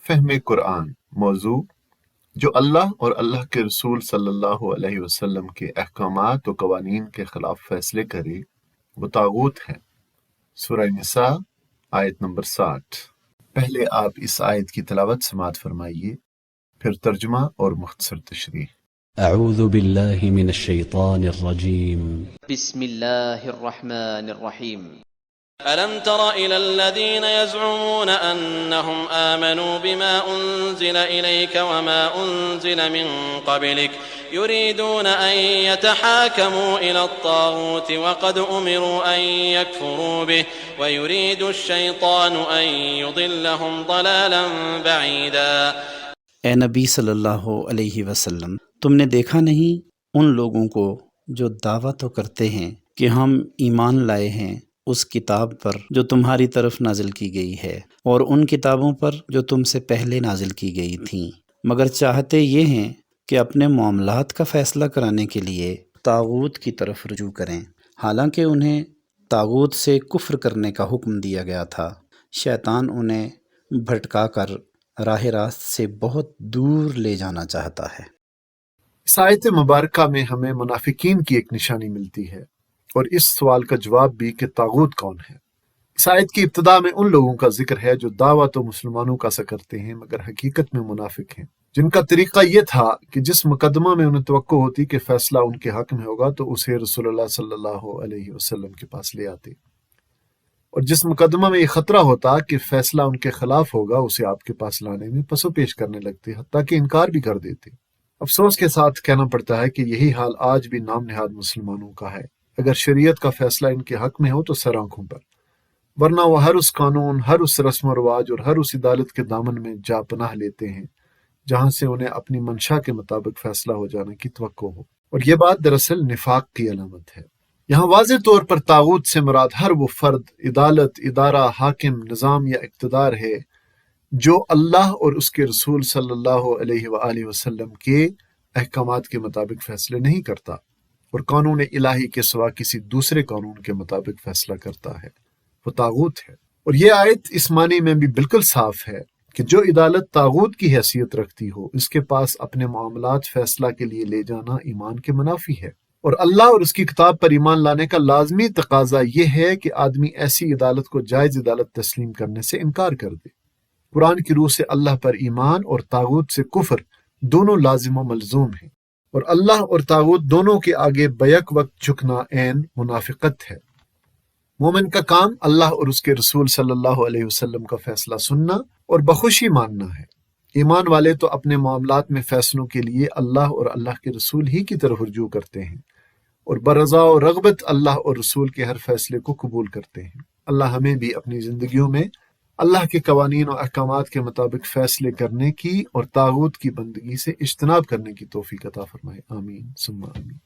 فہم قرآن موضوع جو اللہ اور اللہ کے رسول صلی اللہ علیہ وسلم کے احکامات و قوانین کے خلاف فیصلے کرے وہ طاغوت ہے۔ سورہ نساء آیت نمبر 60۔ پہلے آپ اس آیت کی تلاوت سماعت فرمائیے، پھر ترجمہ اور مختصر تشریح۔ اعوذ باللہ من الشیطان الرجیم۔ بسم اللہ الرحمن الرحیم۔ ألم تر إلى الذين يزعمون أنهم آمنوا بما أنزل إليك وما أنزل من قبلك يريدون أن يتحاكموا إلى الطاغوت وقد أمروا أن يكفروا به ويريد الشيطان أن يضلهم ضلالا بعيدا۔ اے نبی صلی اللہ علیہ وسلم، تم نے دیکھا نہیں ان لوگوں کو جو دعویٰ تو کرتے ہیں کہ ہم ایمان لائے ہیں اس کتاب پر جو تمہاری طرف نازل کی گئی ہے اور ان کتابوں پر جو تم سے پہلے نازل کی گئی تھیں، مگر چاہتے یہ ہیں کہ اپنے معاملات کا فیصلہ کرانے کے لیے طاغوت کی طرف رجوع کریں، حالانکہ انہیں طاغوت سے کفر کرنے کا حکم دیا گیا تھا۔ شیطان انہیں بھٹکا کر راہ راست سے بہت دور لے جانا چاہتا ہے۔ اس آیت مبارکہ میں ہمیں منافقین کی ایک نشانی ملتی ہے اور اس سوال کا جواب بھی کہ طاغوت کون ہے۔ اس آیت کی ابتدا میں ان لوگوں کا ذکر ہے جو دعویٰ تو مسلمانوں کا سا کرتے ہیں مگر حقیقت میں منافق ہیں، جن کا طریقہ یہ تھا کہ جس مقدمہ میں انہیں توقع ہوتی کہ فیصلہ ان کے حق میں ہوگا تو اسے رسول اللہ صلی اللہ علیہ وسلم کے پاس لے آتے، اور جس مقدمہ میں یہ خطرہ ہوتا کہ فیصلہ ان کے خلاف ہوگا اسے آپ کے پاس لانے میں پس و پیش کرنے لگتے، حتیٰ کہ انکار بھی کر دیتے۔ افسوس کے ساتھ کہنا پڑتا ہے کہ یہی حال آج بھی نام نہاد مسلمانوں کا ہے۔ اگر شریعت کا فیصلہ ان کے حق میں ہو تو سر آنکھوں پر، ورنہ وہ ہر اس قانون، ہر اس رسم و رواج اور ہر اس عدالت کے دامن میں جا پناہ لیتے ہیں جہاں سے انہیں اپنی منشا کے مطابق فیصلہ ہو جانے کی توقع ہو، اور یہ بات دراصل نفاق کی علامت ہے۔ یہاں واضح طور پر طاغوت سے مراد ہر وہ فرد، عدالت، ادارہ، حاکم، نظام یا اقتدار ہے جو اللہ اور اس کے رسول صلی اللہ علیہ وآلہ وسلم کے احکامات کے مطابق فیصلے نہیں کرتا اور قانون الہی کے سوا کسی دوسرے قانون کے مطابق فیصلہ کرتا ہے، وہ طاغوت ہے۔ اور یہ آیت اس معنی میں بھی بالکل صاف ہے کہ جو عدالت طاغوت کی حیثیت رکھتی ہو اس کے پاس اپنے معاملات فیصلہ کے لیے لے جانا ایمان کے منافی ہے، اور اللہ اور اس کی کتاب پر ایمان لانے کا لازمی تقاضا یہ ہے کہ آدمی ایسی عدالت کو جائز عدالت تسلیم کرنے سے انکار کر دے۔ قرآن کی روح سے اللہ پر ایمان اور طاغوت سے کفر دونوں لازم و ملزوم ہیں، اور اللہ اور طاغوت دونوں کے آگے بیک وقت جھکنا عین منافقت ہے۔ مومن کا کام اللہ اور اس کے رسول صلی اللہ علیہ وسلم کا فیصلہ سننا اور بخوشی ماننا ہے۔ ایمان والے تو اپنے معاملات میں فیصلوں کے لیے اللہ اور اللہ کے رسول ہی کی طرف رجوع کرتے ہیں اور برضا و رغبت اللہ اور رسول کے ہر فیصلے کو قبول کرتے ہیں۔ اللہ ہمیں بھی اپنی زندگیوں میں اللہ کے قوانین و احکامات کے مطابق فیصلے کرنے کی اور طاغوت کی بندگی سے اجتناب کرنے کی توفیق عطا فرمائے۔ آمین ثم آمین۔